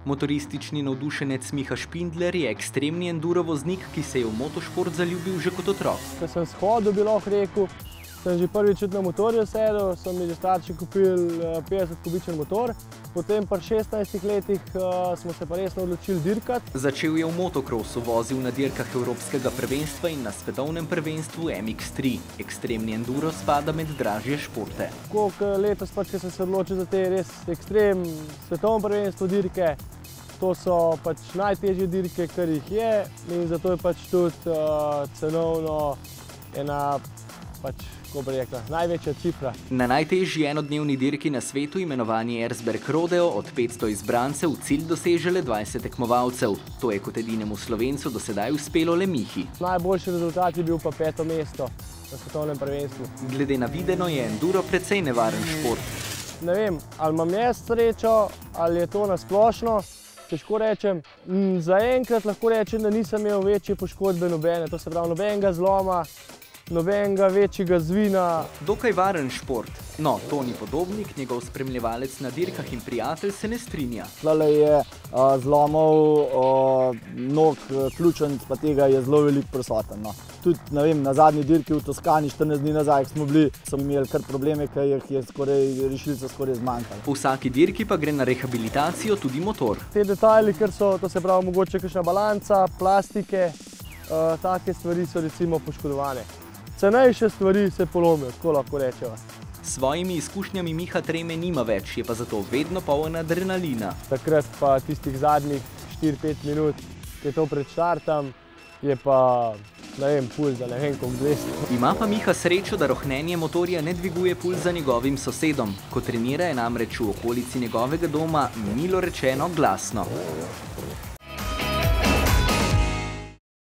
Motoristični navdušenec Miha Špindler je ekstremni enduro voznik, ki se je v motošport zaljubil že kot otrok. Ko sem shodil, bi lahko rekel, sem že prvič na motorju sedel, so mi že starši kupili 50-kubičen motor. Potem pri 16 letih smo se pa resno odločili dirkati. Začel je v motokrosu, vozil na dirkah Evropskega prvenstva in na svetovnem prvenstvu MX3. Ekstremni enduro spada med dražje športe. Letos pač, ko sem se odločil za te res ekstrem svetovno prvenstvo dirke, to so pač najtežje dirke, kar jih je, in zato je pač tudi cenovno ena največja cifra. Na najtežji enodnevni dirki na svetu, imenovani Erzberg Rodeo, od 500 izbrancev cilj doseže le 20 tekmovalcev. To je kot edinemu Slovencu do sedaj uspelo le Mihi. Najboljši rezultat je bil pa 5. mesto na svetovnem prvenstvu. Glede na videno je enduro precej nevaren šport. Ne vem, ali imam jaz srečo, ali je to nasplošno. Težko rečem, zaenkrat lahko rečem, da nisem imel večje poškodbe nobene, to se pravi nobenega zloma, nobenega večjega zvina. Dokaj varen šport. No, Toni Podobnik, njegov spremljevalec na dirkah in prijatelj, se ne strinja. Tlele je zlomov nog, ključnic, pa tega je zelo veliko prisoten. Tudi, ne vem, na zadnji dirki v Toskani 14 dni nazaj, smo imeli kar probleme, ker jih je rešilcev skoraj zmanjkalo. Po vsaki dirki pa gre na rehabilitacijo tudi motor. Te detajli, ker so, to se pravi, mogoče kakšna balanca, plastike, take stvari so recimo poškodovane. Cenejše stvari se polomijo, tako lahko rečeva. S svojimi izkušnjami Miha treme nima več, je pa zato vedno poln adrenalina. Takrat pa tistih zadnjih 4-5 minut, ki je to pred štartom, je pa, ne vem, pulza, ne vem, koliko 200. Ima pa Miha srečo, da rohnenje motorja ne dviguje pulza njegovim sosedom. Ko trenira, je namreč v okolici njegovega doma, milo rečeno, glasno.